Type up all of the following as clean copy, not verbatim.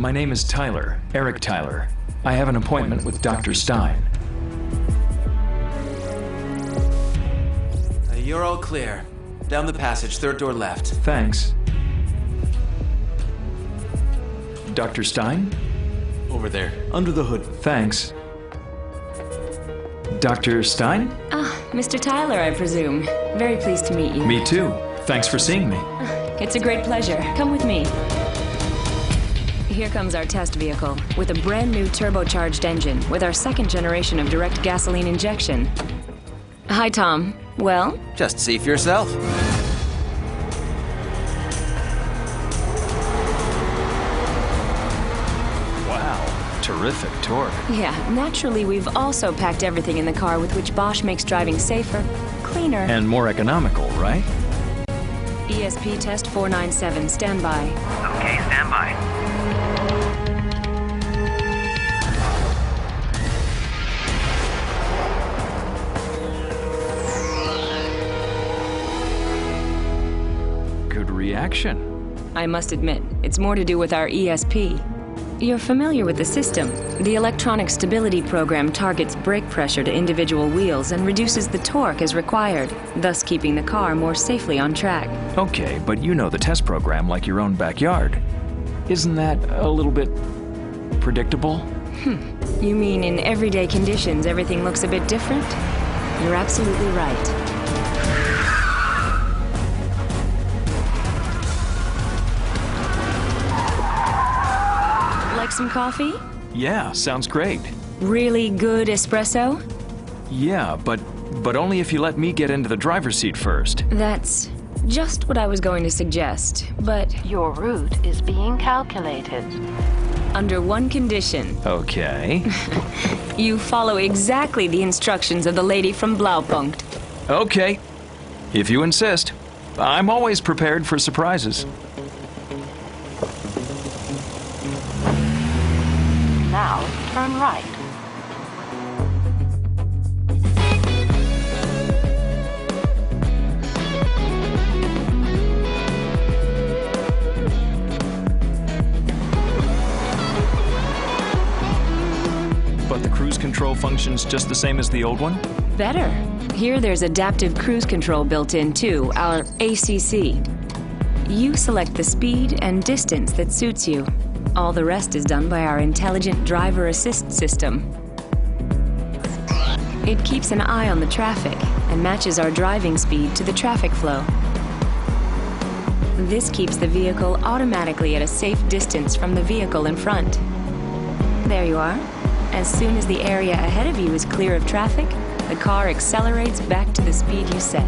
My name is Tyler, Eric Tyler. I have an appointment with Dr. Stein. You're all clear. Down the passage, third door left. Thanks. Dr. Stein? Over there, under the hood. Thanks. Dr. Stein? Ah, Mr. Tyler, I presume. Very pleased to meet you. Me too. Thanks for seeing me. It's a great pleasure. Come with me. Here comes our test vehicle, with a brand new turbocharged engine, with our second generation of direct gasoline injection. Hi, Tom. Well? Just see for yourself. Wow, terrific torque. Yeah, naturally we've also packed everything in the car with which Bosch makes driving safer, cleaner. And more economical, right? ESP test 497, standby. Okay, standby. Good reaction. I must admit, it's more to do with our ESP. You're familiar with the system. The electronic stability program targets brake pressure to individual wheels and reduces the torque as required, thus keeping the car more safely on track. Okay, but you know the test program like your own backyard. Isn't that a little bit predictable? You mean in everyday conditions everything looks a bit different? You're absolutely right. Like some coffee? Yeah, sounds great. Really good espresso? Yeah, but only if you let me get into the driver's seat first. That's just what I was going to suggest, but Your route is being calculated. under one condition. Okay. You follow exactly the instructions of the lady from Blaupunkt. Okay. If you insist. I'm always prepared for surprises. Now, turn right. But the cruise control functions just the same as the old one? Better. Here there's adaptive cruise control built in too, our ACC. You select the speed and distance that suits you. All the rest is done by our intelligent driver assist system. It keeps an eye on the traffic and matches our driving speed to the traffic flow. This keeps the vehicle automatically at a safe distance from the vehicle in front. There you are. As soon as the area ahead of you is clear of traffic, the car accelerates back to the speed you set.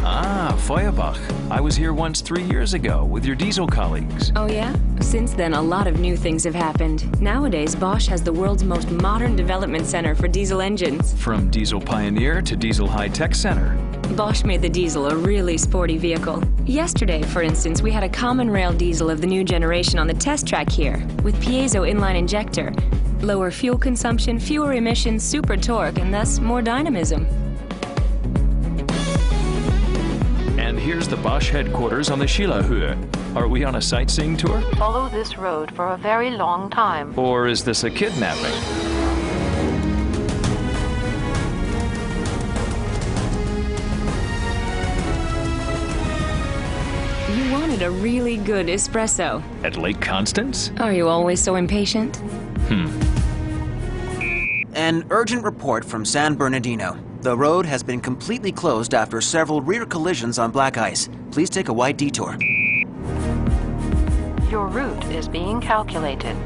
Ah, Feuerbach. I was here once 3 years ago with your diesel colleagues. Oh yeah? Since then, a lot of new things have happened. Nowadays, Bosch has the world's most modern development center for diesel engines. From Diesel Pioneer to Diesel High-Tech Center. Bosch made the diesel a really sporty vehicle. Yesterday, for instance, we had a common rail diesel of the new generation on the test track here, with piezo inline injector. Lower fuel consumption, fewer emissions, super torque, and thus more dynamism. And here's the Bosch headquarters on the Schillerhöhe. Are we on a sightseeing tour? Follow this road for a very long time. Or is this a kidnapping? You wanted a really good espresso. At Lake Constance? Are you always so impatient? An urgent report from San Bernardino. The road has been completely closed after several rear collisions on black ice. Please take a wide detour. Your route is being calculated.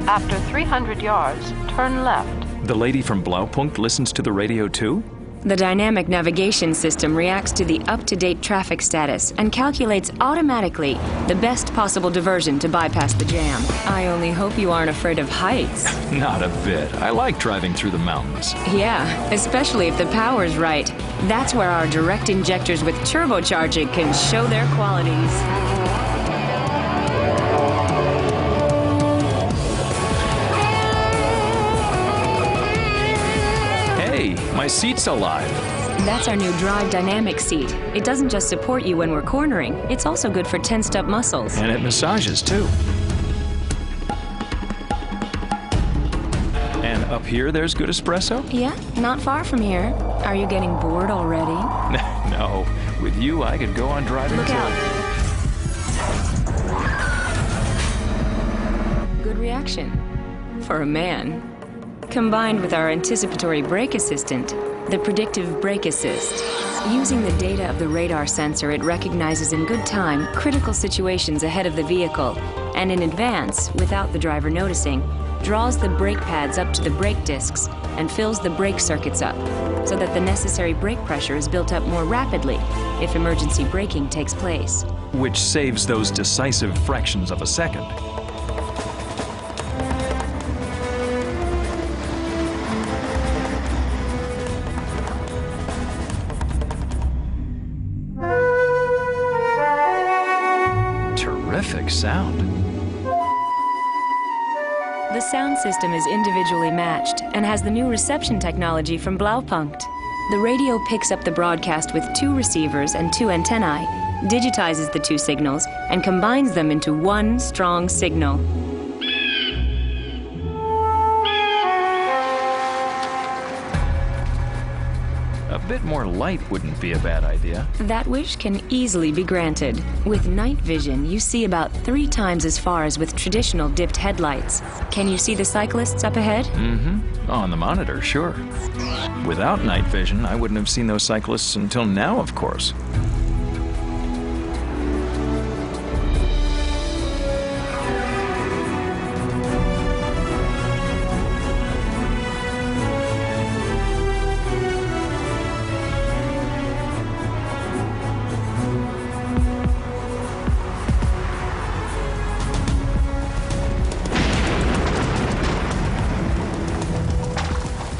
After 300 yards, turn left. The lady from Blaupunkt listens to the radio too? The dynamic navigation system reacts to the up-to-date traffic status and calculates automatically the best possible diversion to bypass the jam. I only hope you aren't afraid of heights. Not a bit. I like driving through the mountains. Yeah, especially if the power's right. That's where our direct injectors with turbocharging can show their qualities. Hey, my seat's alive. That's our new drive dynamic seat. It doesn't just support you when we're cornering, it's also good for tensed up muscles. And it massages, too. And up here, there's good espresso? Yeah, not far from here. Are you getting bored already? No. With you, I could go on driving Look till... out. Good reaction. For a man. Combined with our anticipatory brake assistant, the predictive brake assist. Using the data of the radar sensor, it recognizes in good time critical situations ahead of the vehicle, and in advance, without the driver noticing, draws the brake pads up to the brake discs and fills the brake circuits up, so that the necessary brake pressure is built up more rapidly if emergency braking takes place. Which saves those decisive fractions of a second. Terrific sound. The sound system is individually matched and has the new reception technology from Blaupunkt. The radio picks up the broadcast with 2 receivers and 2 antennae, digitizes the 2 signals, and combines them into one strong signal. A bit more light wouldn't be a bad idea. That wish can easily be granted. With night vision, you see about 3 times as far as with traditional dipped headlights. Can you see the cyclists up ahead? Mm-hmm. On the monitor, sure. Without night vision, I wouldn't have seen those cyclists until now, of course.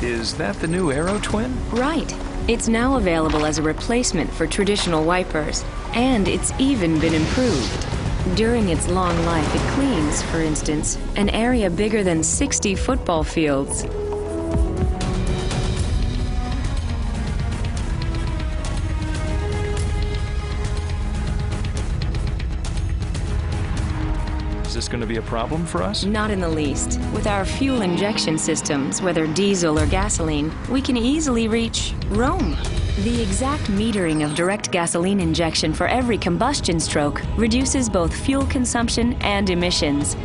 Is that the new Aero Twin? Right. It's now available as a replacement for traditional wipers, and it's even been improved. During its long life, it cleans, for instance, an area bigger than 60 football fields. Is this going to be a problem for us? Not in the least. With our fuel injection systems, whether diesel or gasoline, we can easily reach Rome. The exact metering of direct gasoline injection for every combustion stroke reduces both fuel consumption and emissions.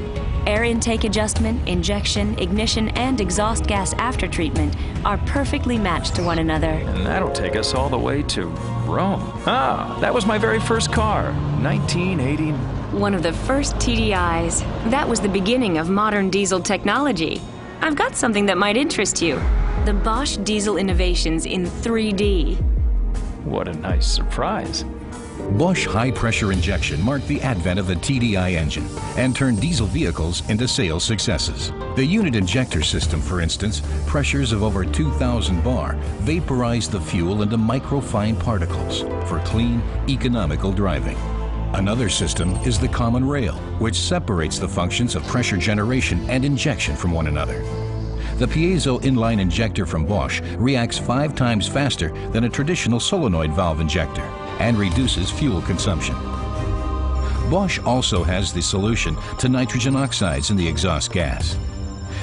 Air intake adjustment, injection, ignition, and exhaust gas aftertreatment are perfectly matched to one another. And that'll take us all the way to Rome. Ah, that was my very first car, 1980. One of the first TDIs. That was the beginning of modern diesel technology. I've got something that might interest you. The Bosch diesel innovations in 3D. What a nice surprise. Bosch high-pressure injection marked the advent of the TDI engine and turned diesel vehicles into sales successes. The unit injector system, for instance, pressures of over 2,000 bar vaporized the fuel into microfine particles for clean, economical driving. Another system is the common rail, which separates the functions of pressure generation and injection from one another. The piezo inline injector from Bosch reacts 5 times faster than a traditional solenoid valve injector and reduces fuel consumption. Bosch also has the solution to nitrogen oxides in the exhaust gas.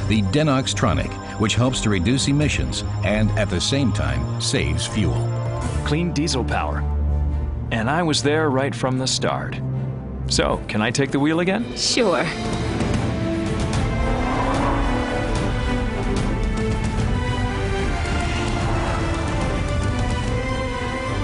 The Denoxtronic, which helps to reduce emissions and at the same time saves fuel. Clean diesel power. And I was there right from the start. So, can I take the wheel again? Sure.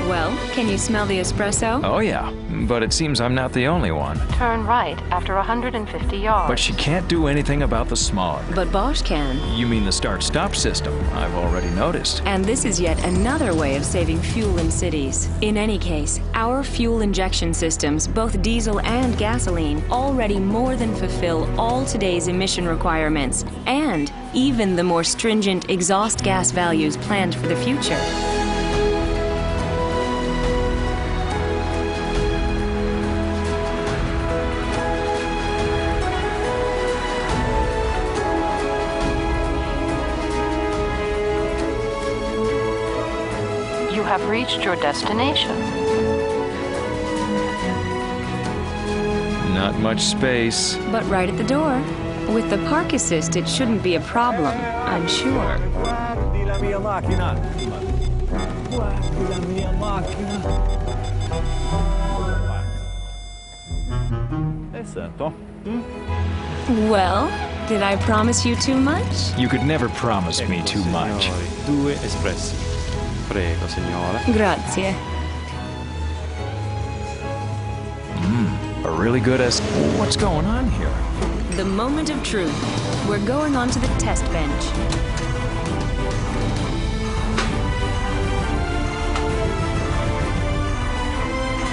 Well, can you smell the espresso? Oh yeah, but it seems I'm not the only one. Turn right after 150 yards. But she can't do anything about the smog. But Bosch can. You mean the start-stop system? I've already noticed. And this is yet another way of saving fuel in cities. In any case, our fuel injection systems, both diesel and gasoline, already more than fulfill all today's emission requirements, and even the more stringent exhaust gas values planned for the future. You have reached your destination. Not much space. But right at the door. With the park assist, it shouldn't be a problem, I'm sure. Guardi la mia macchina. Guardi la mia macchina. Sento. Well, did I promise you too much? You could never promise me too much. Signori, 2 espressi. Prego, signora. Grazie. A really good What's going on here? The moment of truth. We're going on to the test bench.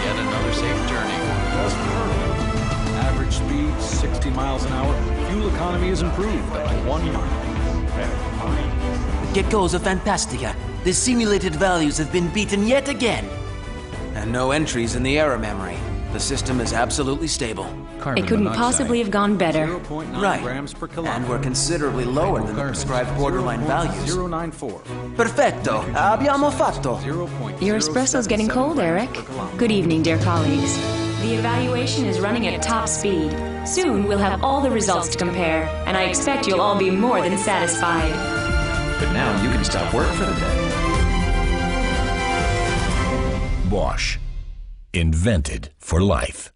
Yet another safe journey. Just perfect. Average speed, 60 miles an hour. Fuel economy is improved by 1 mile. Che cosa fantastica! The simulated values have been beaten yet again. And no entries in the error memory. The system is absolutely stable. It couldn't possibly have gone better. 0.9 Right. grams per kilometer. And we're considerably lower than the prescribed borderline values. 0.094. Perfetto! Abbiamo fatto! 0.077 Your espresso's getting cold, Eric. per kilometer. Good evening, dear colleagues. The evaluation is running at top speed. Soon we'll have all the results to compare, and I expect you'll all be more than satisfied. But now you can stop work for the day. Bosch. Invented for life.